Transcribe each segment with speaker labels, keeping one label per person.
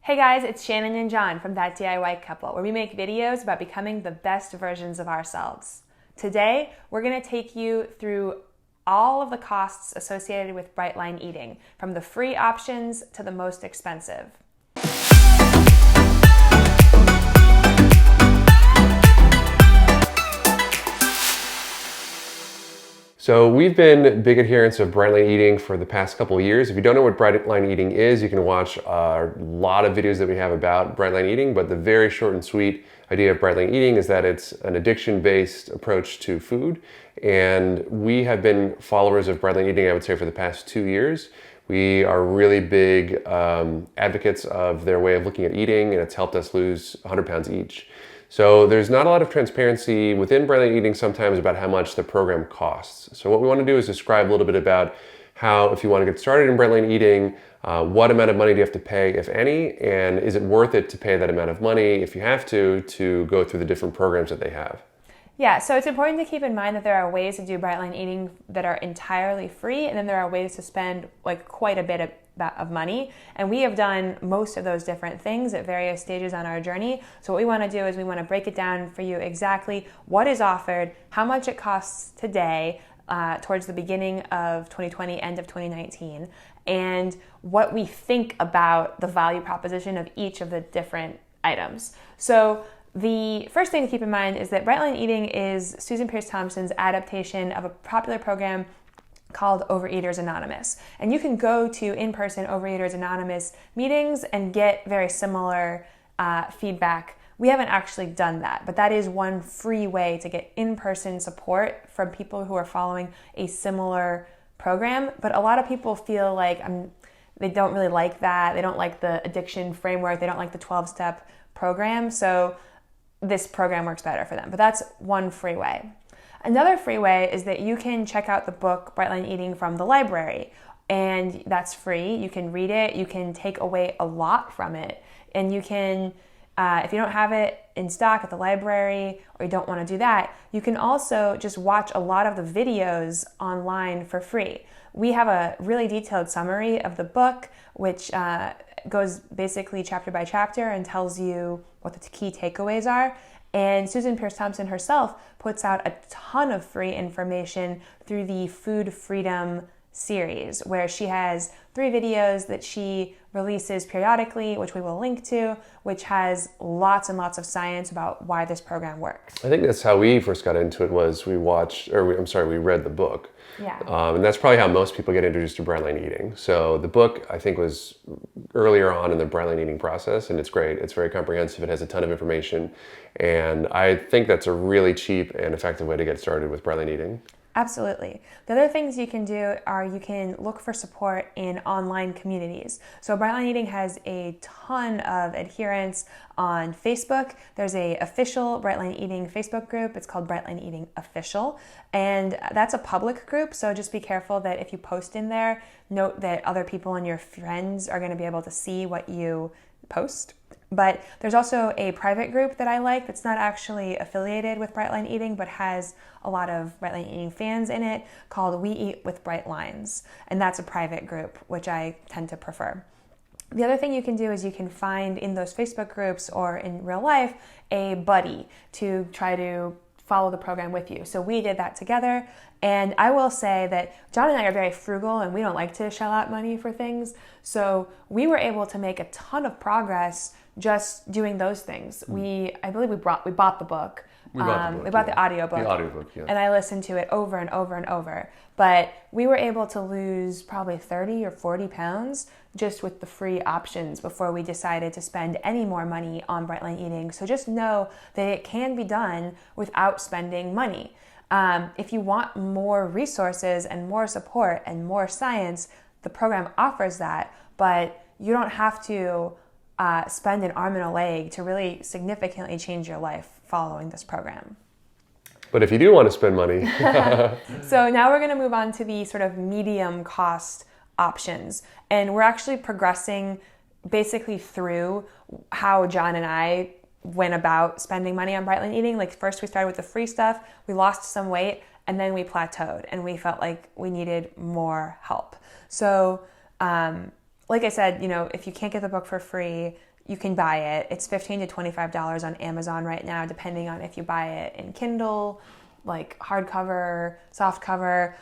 Speaker 1: Hey guys, it's Shannon and John from ThatDIYCouple, where we make videos about becoming the best versions of ourselves. Today, we're going to take you through all of the costs associated with bright line eating, from the free options to the most expensive.
Speaker 2: So we've been big adherents of bright line eating for the past couple of years. If you don't know what bright line eating is, you can watch a lot of videos that we have about bright line eating, but the very short and sweet idea of bright line eating is that it's an addiction-based approach to food. And we have been followers of bright line eating, I would say, for the past 2 years. We are really big advocates of their way of looking at eating, and it's helped us lose 100 pounds each. So there's not a lot of transparency within bright line eating sometimes about how much the program costs. So what we want to do is describe a little bit about how, if you want to get started in bright line eating, what amount of money do you have to pay, if any, and is it worth it to pay that amount of money, if you have to go through the different programs that they have.
Speaker 1: Yeah, so it's important to keep in mind that there are ways to do bright line eating that are entirely free, and then there are ways to spend quite a bit of money. And we have done most of those different things at various stages on our journey. So what we want to do is we want to break it down for you exactly what is offered, how much it costs today, towards the beginning of 2020, end of 2019, and what we think about the value proposition of each of the different items. So the first thing to keep in mind is that bright line eating is Susan Peirce Thompson's adaptation of a popular program called Overeaters Anonymous. And you can go to in-person Overeaters Anonymous meetings and get very similar feedback. We haven't actually done that, but that is one free way to get in-person support from people who are following a similar program. But a lot of people feel like they don't really like that. They don't like the addiction framework. They don't like the 12-step program. So this program works better for them. But that's one free way. Another free way is that you can check out the book Bright Line Eating from the library, and that's free. You can read it, you can take away a lot from it, and you can, if you don't have it in stock at the library or you don't want to do that, you can also just watch a lot of the videos online for free. We have a really detailed summary of the book, which goes basically chapter by chapter and tells you what the key takeaways are. And Susan Peirce Thompson herself puts out a ton of free information through the Food Freedom series, where she has 3 videos that she releases periodically, which we will link to, which has lots and lots of science about why this program works.
Speaker 2: I think that's how we first got into it, was we read the book.
Speaker 1: Yeah.
Speaker 2: And that's probably how most people get introduced to bright line eating. So the book, I think, was earlier on in the bright line eating process, and it's great. It's very comprehensive. It has a ton of information. And I think that's a really cheap and effective way to get started with bright line eating.
Speaker 1: Absolutely. The other things you can do are you can look for support in online communities. So Bright Line Eating has a ton of adherents on Facebook. There's a official Bright Line Eating Facebook group. It's called Bright Line Eating Official. And that's a public group, so just be careful that if you post in there, note that other people and your friends are going to be able to see what you post. But there's also a private group that I like that's not actually affiliated with Bright Line Eating, but has a lot of Bright Line Eating fans in it, called We Eat with Bright Lines. And that's a private group, which I tend to prefer. The other thing you can do is you can find in those Facebook groups or in real life a buddy to try to follow the program with you. So we did that together. And I will say that John and I are very frugal and we don't like to shell out money for things. So we were able to make a ton of progress just doing those things. I believe we bought the book. We bought the audiobook.
Speaker 2: The audiobook, yeah.
Speaker 1: And I listened to it over and over and over. But we were able to lose probably 30 or 40 pounds just with the free options before we decided to spend any more money on Bright Line Eating. So just know that it can be done without spending money. If you want more resources and more support and more science, the program offers that, but you don't have to spend an arm and a leg to really significantly change your life following this program.
Speaker 2: But if you do want to spend money...
Speaker 1: So now we're going to move on to the sort of medium cost options. And we're actually progressing basically through how John and I went about spending money on Bright Line Eating. Like, first we started with the free stuff, we lost some weight, and then we plateaued and we felt like we needed more help. So like I said, if you can't get the book for free, you can buy it. It's $15 to $25 on Amazon right now, depending on if you buy it in Kindle, like hardcover, softcover.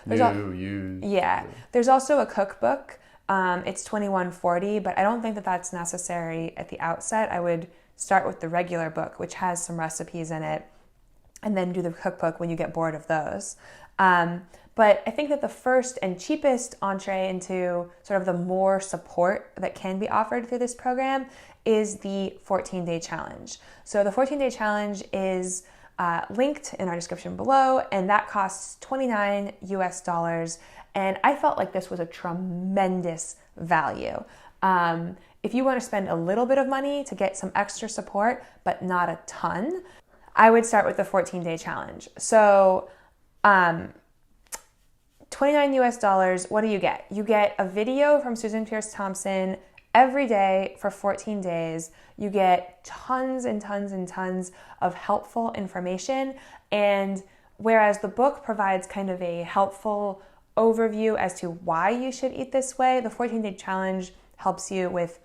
Speaker 1: There's also a cookbook. It's $21.40, but I don't think that that's necessary at the outset. I would start with the regular book, which has some recipes in it, and then do the cookbook when you get bored of those. But I think that the first and cheapest entree into sort of the more support that can be offered through this program is the 14-day challenge. So the 14-day challenge is linked in our description below, and that costs $29 US. And I felt like this was a tremendous value. If you want to spend a little bit of money to get some extra support, but not a ton, I would start with the 14-day challenge. So $29 US, what do you get? You get a video from Susan Pierce Thompson every day for 14 days. You get tons and tons and tons of helpful information. And whereas the book provides kind of a helpful overview as to why you should eat this way, the 14-day challenge helps you with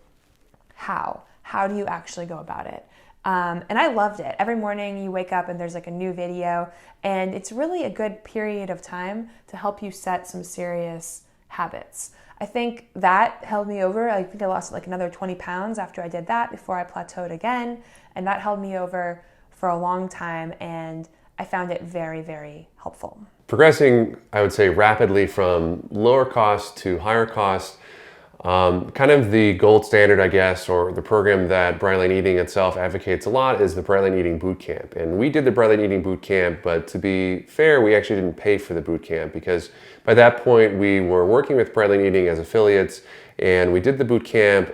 Speaker 1: how. How do you actually go about it? And I loved it. Every morning you wake up and there's like a new video, and it's really a good period of time to help you set some serious habits. I think that held me over. I think I lost like another 20 pounds after I did that before I plateaued again. And that held me over for a long time, and I found it very, very helpful.
Speaker 2: Progressing, I would say, rapidly from lower cost to higher cost. Kind of the gold standard, I guess, or the program that Brightline Eating itself advocates a lot is the Brightline Eating Bootcamp. And we did the Brightline Eating Bootcamp, but to be fair, we actually didn't pay for the bootcamp because by that point we were working with Brightline Eating as affiliates, and we did the bootcamp.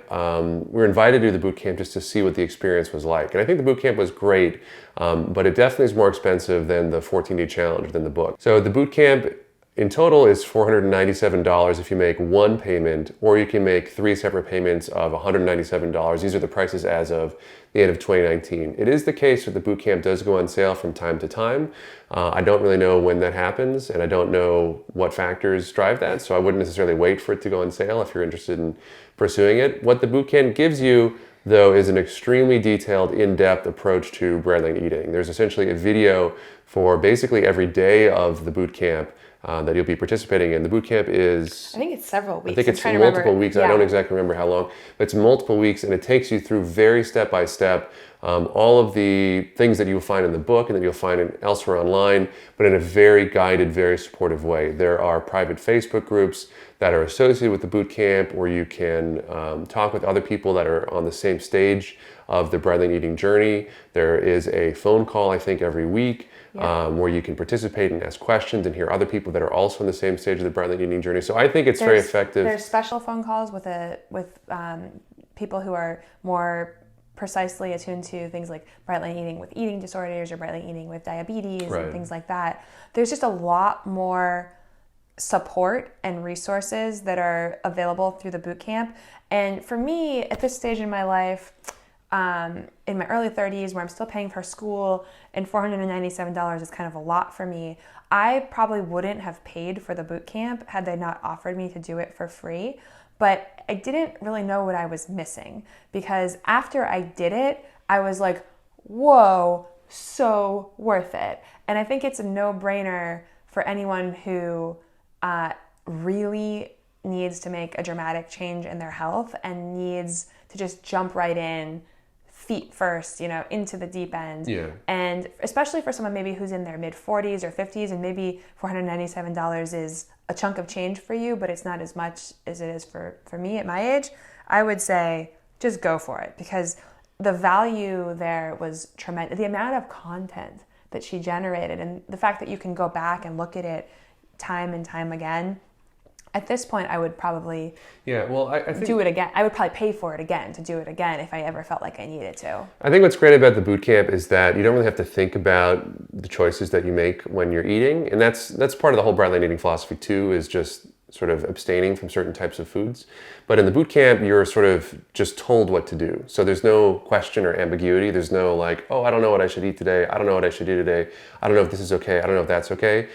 Speaker 2: We were invited to do the bootcamp just to see what the experience was like. And I think the bootcamp was great, but it definitely is more expensive than the 14-day challenge than the book. So the bootcamp in total is $497 if you make one payment, or you can make 3 separate payments of $197. These are the prices as of the end of 2019. It is the case that the bootcamp does go on sale from time to time. I don't really know when that happens, and I don't know what factors drive that, so I wouldn't necessarily wait for it to go on sale if you're interested in pursuing it. What the bootcamp gives you, though, is an extremely detailed, in-depth approach to Brightline Eating. There's essentially a video for basically every day of the bootcamp that you'll be participating in. The bootcamp is...
Speaker 1: I think it's several weeks.
Speaker 2: I think it's multiple weeks. Yeah. I don't exactly remember how long, but it's multiple weeks, and it takes you through very step-by-step all of the things that you'll find in the book and that you'll find elsewhere online, but in a very guided, very supportive way. There are private Facebook groups that are associated with the bootcamp where you can talk with other people that are on the same stage of the Brightline Eating journey. There is a phone call, I think, every week where you can participate and ask questions and hear other people that are also on the same stage of the Brightline Eating journey. So I think it's very effective.
Speaker 1: There's special phone calls with people who are more precisely attuned to things like Brightline Eating with eating disorders or Brightline Eating with diabetes and things like that. There's just a lot more support and resources that are available through the bootcamp. And for me, at this stage in my life, in my early 30s, where I'm still paying for school, and $497 is kind of a lot for me, I probably wouldn't have paid for the bootcamp had they not offered me to do it for free. But I didn't really know what I was missing, because after I did it, I was like, whoa, so worth it. And I think it's a no-brainer for anyone who really needs to make a dramatic change in their health and needs to just jump right in, feet first, into the deep end.
Speaker 2: Yeah.
Speaker 1: And especially for someone maybe who's in their mid 40s or 50s, and maybe $497 is a chunk of change for you, but it's not as much as it is for me at my age, I would say just go for it, because the value there was tremendous. The amount of content that she generated and the fact that you can go back and look at it time and time again. At this point, I would probably
Speaker 2: I think
Speaker 1: do it again. I would probably pay for it again to do it again if I ever felt like I needed to.
Speaker 2: I think what's great about the bootcamp is that you don't really have to think about the choices that you make when you're eating. And that's part of the whole Brightline Eating philosophy too, is just sort of abstaining from certain types of foods. But in the bootcamp, you're sort of just told what to do. So there's no question or ambiguity. There's no like, oh, I don't know what I should eat today. I don't know what I should do today. I don't know if this is okay. I don't know if that's okay.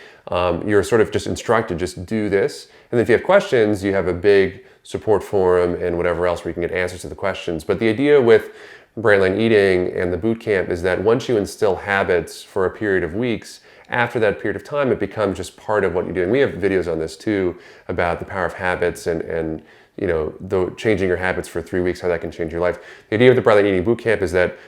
Speaker 2: You're sort of just instructed, just do this. And then if you have questions, you have a big support forum and whatever else where you can get answers to the questions. But the idea with Bright Line Eating and the bootcamp is that once you instill habits for a period of weeks, after that period of time, it becomes just part of what you do. And we have videos on this too about the power of habits and changing your habits for 3 weeks, how that can change your life. The idea of the Bright Line Eating bootcamp is that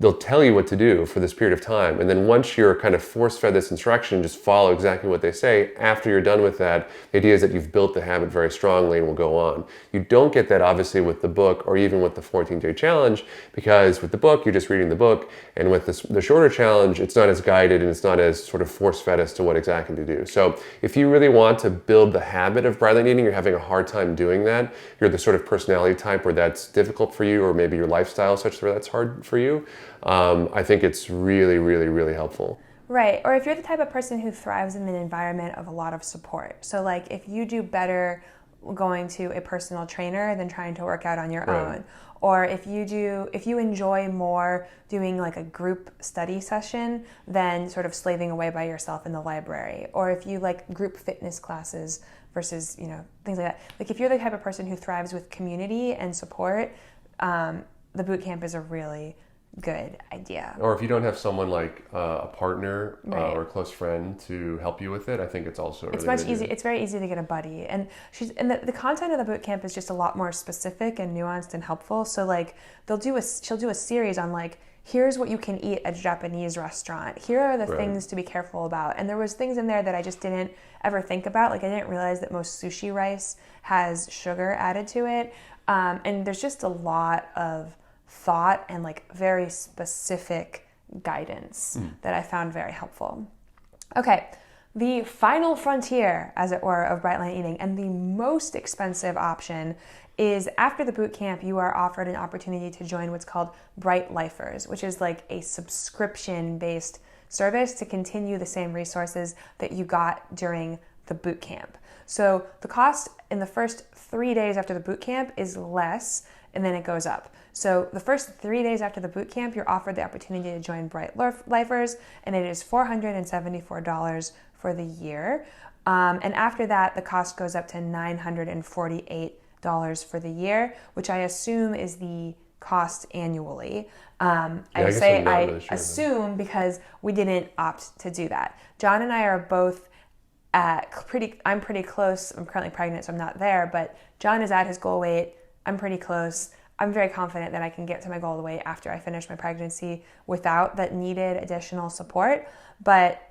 Speaker 2: they'll tell you what to do for this period of time. And then once you're kind of force-fed this instruction, just follow exactly what they say. After you're done with that, the idea is that you've built the habit very strongly and will go on. You don't get that obviously with the book or even with the 14-day challenge, because with the book, you're just reading the book. And with the shorter challenge, it's not as guided and it's not as sort of force-fed as to what exactly to do. So if you really want to build the habit of Bright Line Eating, you're having a hard time doing that, you're the sort of personality type where that's difficult for you, or maybe your lifestyle such that that's hard for you, I think it's really, really, really helpful.
Speaker 1: Right. Or if you're the type of person who thrives in an environment of a lot of support. So like if you do better going to a personal trainer than trying to work out on your own. Or if you enjoy more doing like a group study session than sort of slaving away by yourself in the library. Or if you like group fitness classes versus, things like that. Like if you're the type of person who thrives with community and support, the bootcamp is a really good idea.
Speaker 2: Or if you don't have someone like a partner or a close friend to help you with it, I think it's also
Speaker 1: it's much easier. It's very easy to get a buddy, and the content of the bootcamp is just a lot more specific and nuanced and helpful. So like she'll do a series on like, here's what you can eat at a Japanese restaurant. Here are the things to be careful about. And there was things in there that I just didn't ever think about. Like I didn't realize that most sushi rice has sugar added to it, and there's just a lot of thought and like very specific guidance that I found very helpful. Okay, the final frontier, as it were, of Bright Line Eating, and the most expensive option is after the bootcamp, you are offered an opportunity to join what's called Bright Lifers, which is like a subscription-based service to continue the same resources that you got during the bootcamp. So the cost in the first 3 days after the bootcamp is less, and then it goes up. So the first 3 days after the bootcamp, you're offered the opportunity to join Bright Lifers, and it is $474 for the year. And after that, the cost goes up to $948 for the year, which I assume is the cost annually. I assume because we didn't opt to do that. John and I are both I'm pretty close. I'm currently pregnant, so I'm not there, but John is at his goal weight. I'm pretty close. I'm very confident that I can get to my goal weight after I finish my pregnancy without that needed additional support. But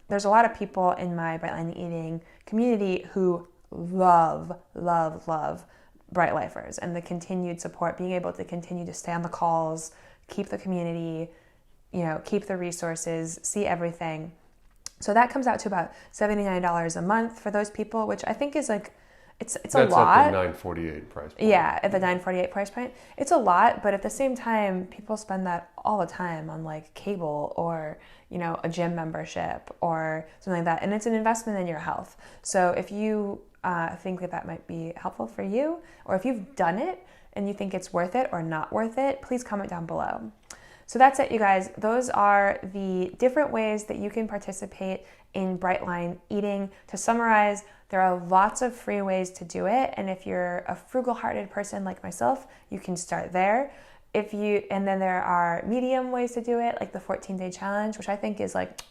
Speaker 1: there's a lot of people in my Bright Line Eating community who love Bright Lifers and the continued support, being able to continue to stay on the calls, keep the community, keep the resources, see everything. So that comes out to about $79 a month for those people, which I think is like, it's a lot.
Speaker 2: That's at the $948 price point.
Speaker 1: Yeah, at the $948 price point. It's a lot, but at the same time, people spend that all the time on like cable or, a gym membership or something like that. And it's an investment in your health. So if you think that might be helpful for you, or if you've done it and you think it's worth it or not worth it, please comment down below. So that's it, you guys. Those are the different ways that you can participate in Bright Line Eating. To summarize, there are lots of free ways to do it, and if you're a frugal-hearted person like myself, you can start there. And then there are medium ways to do it, like the 14-day challenge, which I think is like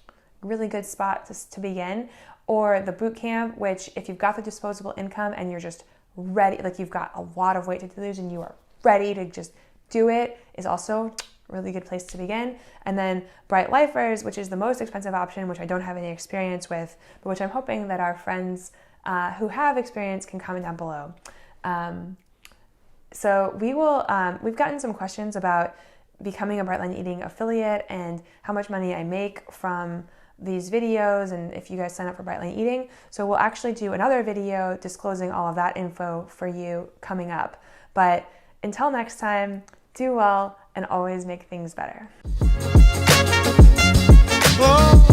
Speaker 1: a really good spot to begin, or the boot camp, which if you've got the disposable income and you're just ready, like you've got a lot of weight to lose and you are ready to just do it, is also a really good place to begin. And then Bright Lifers, which is the most expensive option, which I don't have any experience with, but which I'm hoping that our friends who have experience can comment down below. So we've gotten some questions about becoming a Bright Line Eating affiliate and how much money I make from these videos and if you guys sign up for Bright Line Eating. So we'll actually do another video disclosing all of that info for you coming up. But until next time, do well and always make things better. Oh.